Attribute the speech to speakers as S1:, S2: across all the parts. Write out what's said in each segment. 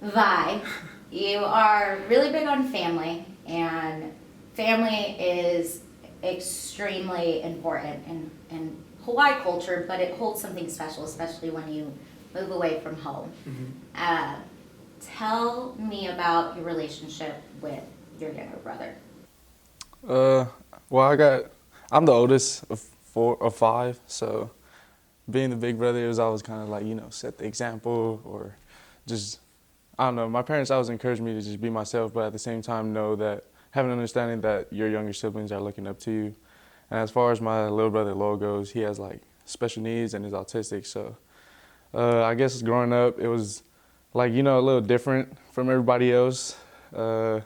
S1: Vi, you are really big on family, and family is extremely important in Hawaii culture, but it holds something special, especially when you move away from home. Uh, Tell me about your relationship with your younger brother.
S2: Uh, well, I'm the oldest of four or five, so being the big brother, it was always kind of like, set the example or just, I don't know. My parents always encouraged me to just be myself, but at the same time, know that, have an understanding that your younger siblings are looking up to you. And as far as my little brother Lo goes, he has like special needs and is autistic, so I guess growing up, it was like, a little different from everybody else. Uh,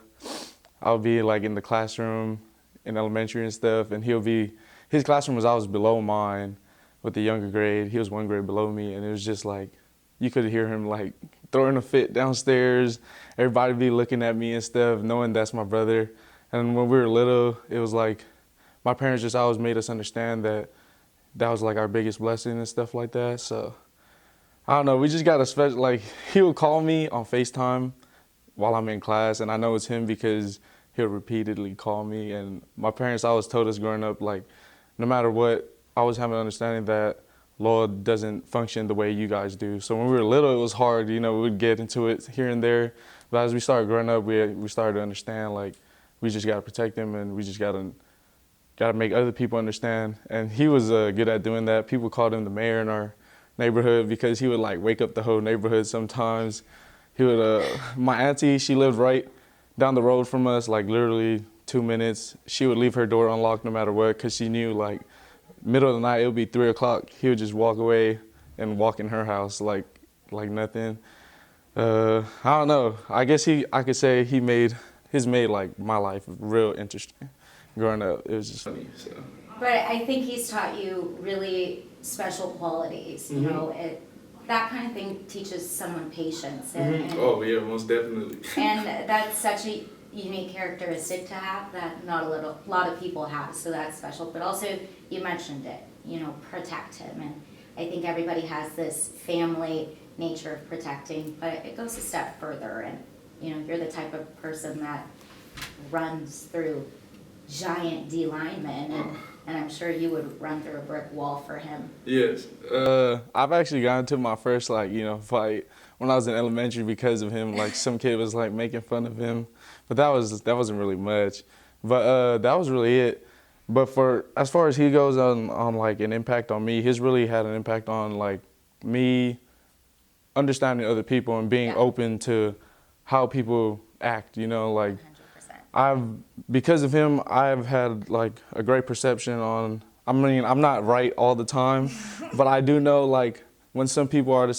S2: I'll be like in the classroom in elementary and stuff, and his classroom was always below mine with the younger grade. He was one grade below me, and it was just like, you could hear him like throwing a fit downstairs. Everybody be looking at me and stuff, knowing that's my brother. And when we were little, it was like, my parents just always made us understand that that was like our biggest blessing and stuff like that. So I don't know, we just got a special, like, he would call me on FaceTime while I'm in class, and I know it's him because he'll repeatedly call me. And my parents always told us growing up, like, no matter what, I always have an understanding that law doesn't function the way you guys do. So when we were little, it was hard, we would get into it here and there. But as we started growing up, we started to understand, like, we just got to protect him, and we just got to make other people understand. And he was good at doing that. People called him the mayor in our neighborhood because he would like wake up the whole neighborhood sometimes. He would, my auntie, she lived right down the road from us, like literally 2 minutes. She would leave her door unlocked no matter what because she knew like middle of the night, it would be 3 o'clock. He would just walk away and walk in her house like nothing. I don't know. I guess I could say he's made like my life real interesting. Growing up, it was just funny. So.
S1: But I think he's taught you really special qualities. You know, that kind of thing teaches someone patience. And
S2: Oh yeah, most definitely.
S1: and that's such a unique characteristic to have that not a lot of people have. So that's special. But also, you mentioned it. Protect him, and I think everybody has this family nature of protecting, but it goes a step further. And you're the type of person that runs through giant D linemen, and I'm sure you would run through a brick wall for him.
S2: Yes. I've actually gotten to my first fight when I was in elementary because of him. Like some kid was like making fun of him, but that wasn't really much. But that was really it. But for as far as he goes on like an impact on me, he's really had an impact on like me understanding other people and being open to how people act. Like
S1: 100%.
S2: because of him, I've had like a great perception on, I mean, I'm not right all the time, but I do know like when some people are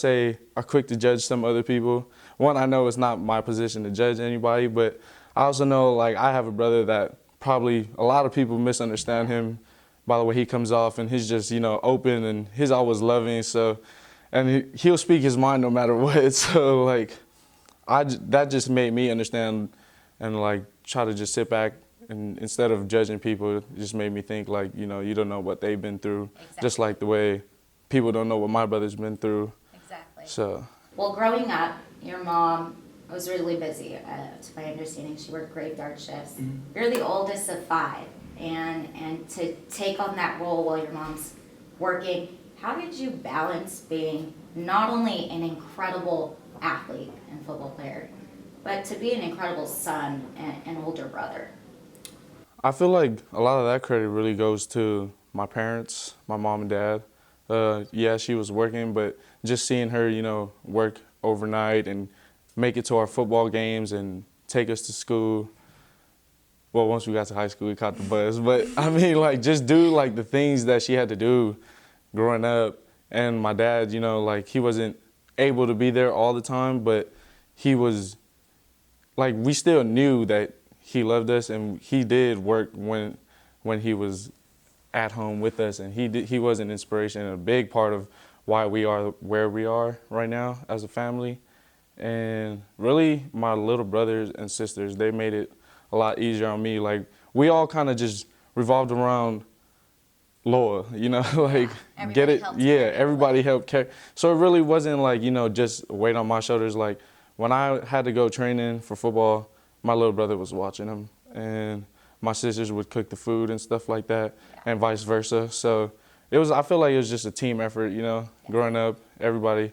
S2: quick to judge some other people. One, I know it's not my position to judge anybody, but I also know like I have a brother that probably a lot of people misunderstand him by the way he comes off, and he's just, open, and he's always loving. So, and he'll speak his mind no matter what. So like, that just made me understand and like try to just sit back, and instead of judging people, it just made me think like, you don't know what they've been through.
S1: Exactly.
S2: Just like the way people don't know what my brother's been through.
S1: Exactly.
S2: So.
S1: Well, growing up, your mom was really busy. To my understanding, she worked graveyard shifts. You're the oldest of five, and to take on that role while your mom's working, how did you balance being not only an incredible athlete and football player, but to be an incredible son and older brother?
S2: I feel like a lot of that credit really goes to my parents, my mom and dad. Yeah, she was working, but just seeing her, work overnight and make it to our football games and take us to school. Well, once we got to high school, we caught the bus. But I mean, like, just do like the things that she had to do growing up. And my dad, like, he wasn't able to be there all the time, but he was, like, we still knew that he loved us, and he did work when he was at home with us, and he was an inspiration and a big part of why we are where we are right now as a family. And really, my little brothers and sisters, they made it a lot easier on me. Like, we all kind of just revolved around Loa, like
S1: Everybody
S2: get it.
S1: helped
S2: Yeah,
S1: carry the
S2: everybody
S1: load.
S2: helped carry. So it really wasn't like, just weight on my shoulders. Like, when I had to go training for football, my little brother was watching him, and my sisters would cook the food and stuff like that, and vice versa. So I feel like it was just a team effort, you know, growing up, everybody,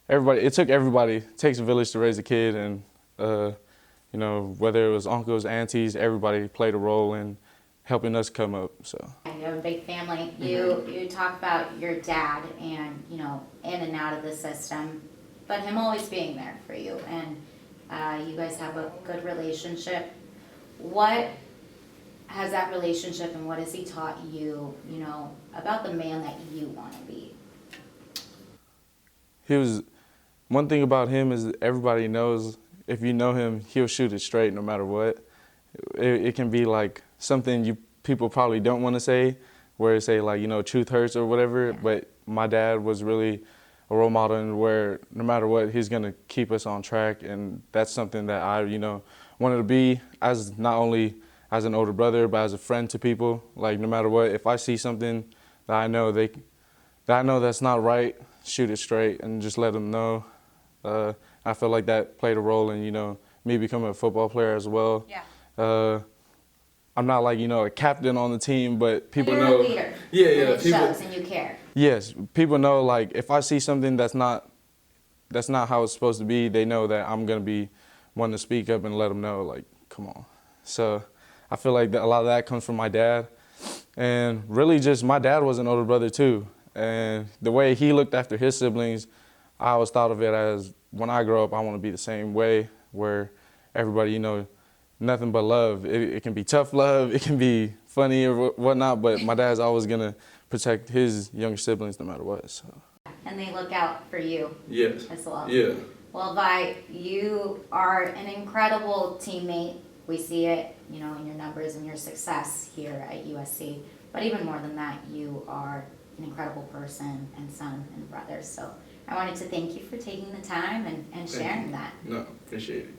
S2: it took everybody, it takes a village to raise a kid, and, you know, whether it was uncles, aunties, everybody played a role in helping us come up, so.
S1: You have a big family. You talk about your dad and, you know, in and out of the system, but him always being there for you, and you guys have a good relationship. What has that relationship and what has he taught you, you know, about the man that you want to be?
S2: One thing about him is everybody knows if you know him, he'll shoot it straight no matter what. It can be like something people probably don't want to say, where they say like, you know, truth hurts or whatever, but my dad was really a role model in where no matter what, he's going to keep us on track, and that's something that I, you know, wanted to be as not only as an older brother, but as a friend to people. Like no matter what, if I see something that I know that's not right, shoot it straight and just let them know. I feel like that played a role in, you know, me becoming a football player as well.
S1: Yeah.
S2: I'm not like, you know, a captain on the team, but people
S1: You're
S2: know.
S1: a leader.
S2: Yeah,
S1: and
S2: yeah.
S1: it shows, and you care.
S2: Yes, people know, like, if I see something that's not how it's supposed to be, they know that I'm gonna be one to speak up and let them know, like, come on. So I feel like a lot of that comes from my dad, and really just my dad was an older brother too, and the way he looked after his siblings, I always thought of it as when I grow up, I want to be the same way, where everybody, you know, nothing but love. It can be tough love, it can be funny or whatnot, but my dad's always gonna protect his younger siblings no matter what. So.
S1: And they look out for you.
S2: Yes.
S1: As well.
S2: Yeah.
S1: Well, Vi, you are an incredible teammate. We see it, you know, in your numbers and your success here at USC. But even more than that, you are an incredible person and son and brother. So I wanted to thank you for taking the time and sharing that.
S2: No, appreciate it.